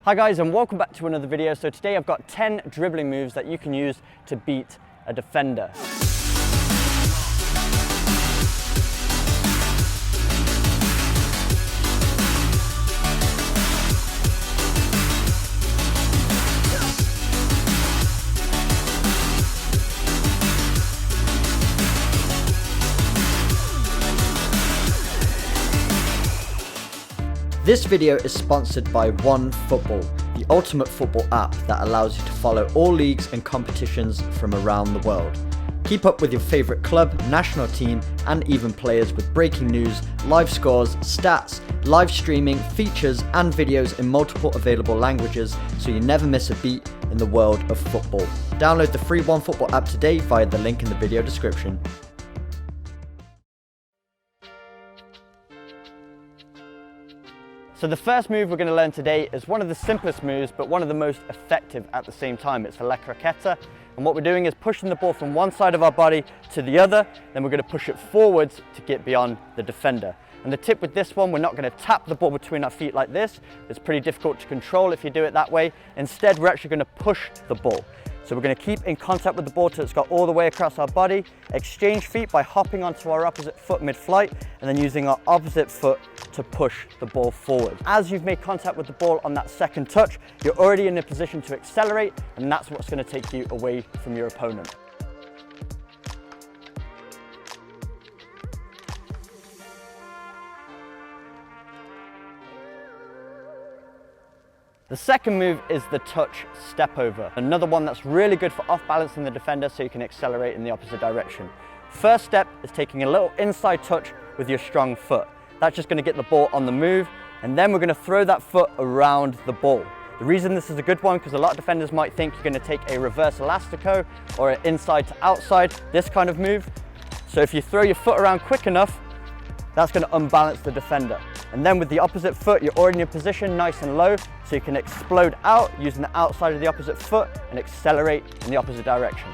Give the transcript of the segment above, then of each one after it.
Hi guys, and welcome back to another video. So today I've got 10 dribbling moves that you can use to beat a defender. This video is sponsored by OneFootball, the ultimate football app that allows you to follow all leagues and competitions from around the world. Keep up with your favourite club, national team, and even players with breaking news, live scores, stats, live streaming, features, and videos in multiple available languages, so you never miss a beat in the world of football. Download the free OneFootball app today via the link in the video description. So the first move we're going to learn today is one of the simplest moves, but one of the most effective at the same time. It's a la croqueta, and what we're doing is pushing the ball from one side of our body to the other, then we're going to push it forwards to get beyond the defender. And the tip with this one, we're not going to tap the ball between our feet like this. It's pretty difficult to control if you do it that way. Instead, we're actually going to push the ball. So we're going to keep in contact with the ball till it's got all the way across our body, exchange feet by hopping onto our opposite foot mid-flight, and then using our opposite foot to push the ball forward. As you've made contact with the ball on that second touch, you're already in a position to accelerate, and that's what's going to take you away from your opponent. The second move is the touch step over. Another one that's really good for off balancing the defender so you can accelerate in the opposite direction. First step is taking a little inside touch with your strong foot. That's just going to get the ball on the move, and then we're going to throw that foot around the ball. The reason this is a good one, because a lot of defenders might think you're going to take a reverse elastico or an inside to outside, this kind of move. So if you throw your foot around quick enough, that's going to unbalance the defender. And then with the opposite foot, you're already in a position nice and low, so you can explode out using the outside of the opposite foot and accelerate in the opposite direction.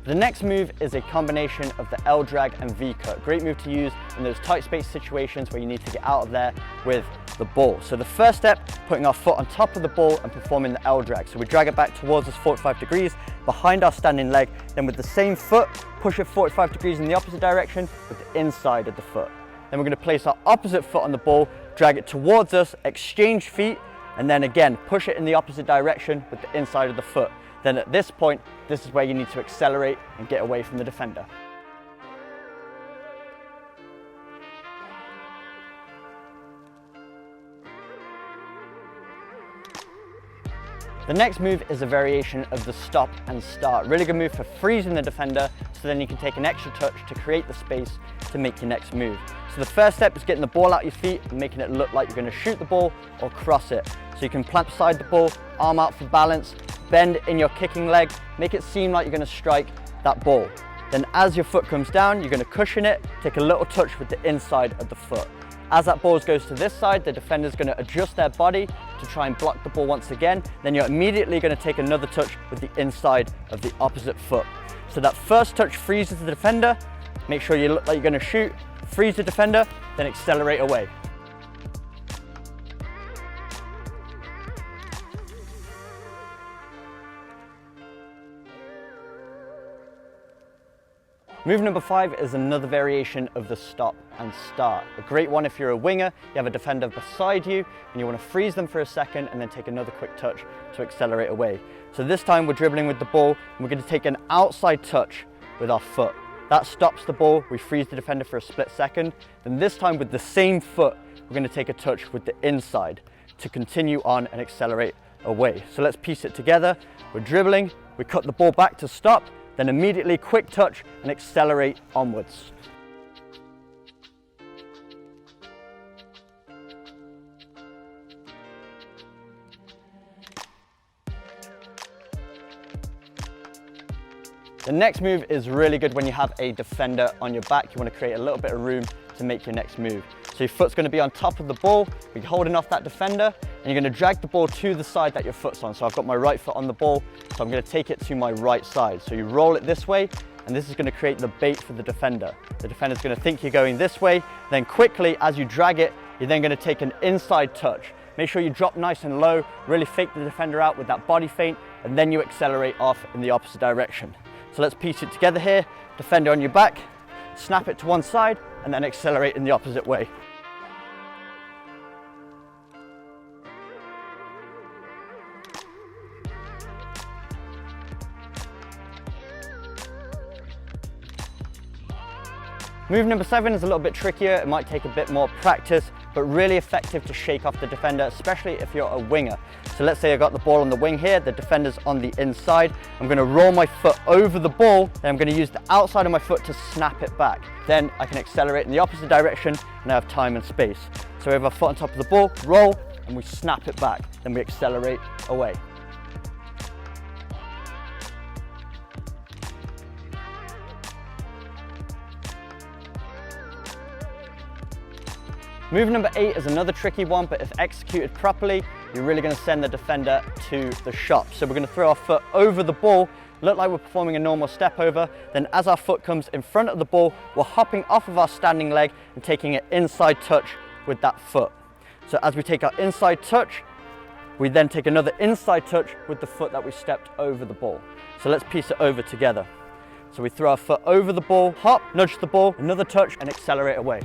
The next move is a combination of the L drag and V cut. Great move to use in those tight space situations where you need to get out of there with the ball. So the first step, putting our foot on top of the ball and performing the L drag. So we drag it back towards us 45 degrees behind our standing leg. Then with the same foot, push it 45 degrees in the opposite direction with the inside of the foot. Then we're going to place our opposite foot on the ball, drag it towards us, exchange feet, and then again, push it in the opposite direction with the inside of the foot. Then at this point, this is where you need to accelerate and get away from the defender. The next move is a variation of the stop and start. Really good move for freezing the defender, so then you can take an extra touch to create the space to make your next move. So the first step is getting the ball out your feet and making it look like you're going to shoot the ball or cross it. So you can plant beside the ball, arm out for balance, bend in your kicking leg, make it seem like you're going to strike that ball. Then as your foot comes down, you're going to cushion it, take a little touch with the inside of the foot. As that ball goes to this side, the defender's going to adjust their body to try and block the ball once again. Then you're immediately going to take another touch with the inside of the opposite foot. So that first touch freezes the defender, make sure you look like you're going to shoot, freeze the defender, then accelerate away. Move number 5 is another variation of the stop and start. A great one if you're a winger, you have a defender beside you and you want to freeze them for a second and then take another quick touch to accelerate away. So this time we're dribbling with the ball and we're going to take an outside touch with our foot. That stops the ball, we freeze the defender for a split second. Then this time with the same foot, we're going to take a touch with the inside to continue on and accelerate away. So let's piece it together. We're dribbling, we cut the ball back to stop, then immediately quick touch and accelerate onwards. The next move is really good when you have a defender on your back. You want to create a little bit of room to make your next move. So your foot's going to be on top of the ball, you're holding off that defender, and you're going to drag the ball to the side that your foot's on. So I've got my right foot on the ball, so I'm going to take it to my right side. So you roll it this way, and this is going to create the bait for the defender. The defender's going to think you're going this way, then quickly, as you drag it, you're then going to take an inside touch. Make sure you drop nice and low, really fake the defender out with that body feint, and then you accelerate off in the opposite direction. So let's piece it together here. Defender on your back, snap it to one side, and then accelerate in the opposite way. Move number 7 is a little bit trickier. It might take a bit more practice, but really effective to shake off the defender, especially if you're a winger. So let's say I got the ball on the wing here, the defender's on the inside. I'm going to roll my foot over the ball, then I'm going to use the outside of my foot to snap it back. Then I can accelerate in the opposite direction, and I have time and space. So we have our foot on top of the ball, roll, and we snap it back. Then we accelerate away. Move number 8 is another tricky one, but if executed properly, you're really going to send the defender to the shop. So we're going to throw our foot over the ball, look like we're performing a normal step over, then as our foot comes in front of the ball, we're hopping off of our standing leg and taking an inside touch with that foot. So as we take our inside touch, we then take another inside touch with the foot that we stepped over the ball. So let's piece it over together. So we throw our foot over the ball, hop, nudge the ball, another touch, and accelerate away.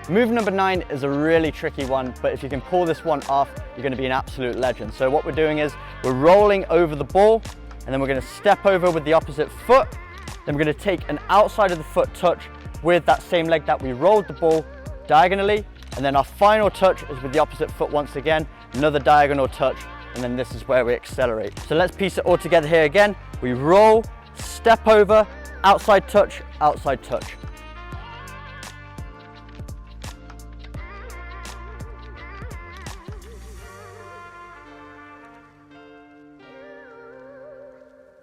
Move number 9 is a really tricky one, but if you can pull this one off, you're going to be an absolute legend. So what we're doing is we're rolling over the ball, and then we're going to step over with the opposite foot. Then we're going to take an outside of the foot touch with that same leg that we rolled the ball diagonally. And then our final touch is with the opposite foot once again, another diagonal touch, and then this is where we accelerate. So let's piece it all together here again. We roll, step over, outside touch, outside touch.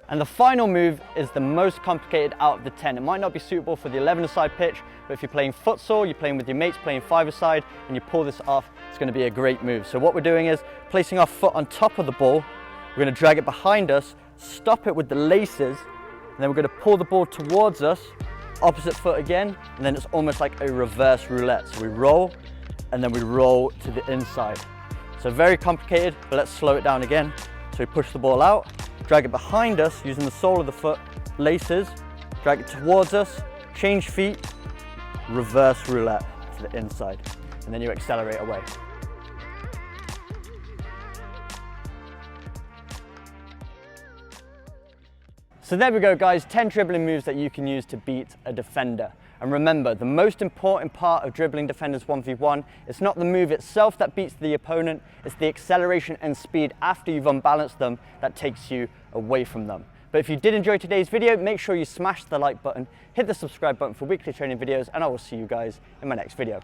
And the final move is the most complicated out of the 10. It might not be suitable for the 11-a-side pitch, but if you're playing futsal, you're playing with your mates, playing 5-a-side, and you pull this off, it's going to be a great move. So what we're doing is placing our foot on top of the ball, we're going to drag it behind us, stop it with the laces, and then we're going to pull the ball towards us, opposite foot again, and then it's almost like a reverse roulette. So we roll, and then we roll to the inside. So very complicated, but let's slow it down again. So we push the ball out, drag it behind us using the sole of the foot, laces, drag it towards us, change feet, reverse roulette to the inside, and then you accelerate away. So there we go guys, 10 dribbling moves that you can use to beat a defender. And remember, the most important part of dribbling defenders 1v1, it's not the move itself that beats the opponent, it's the acceleration and speed after you've unbalanced them that takes you away from them. But if you did enjoy today's video, make sure you smash the like button, hit the subscribe button for weekly training videos, and I will see you guys in my next video.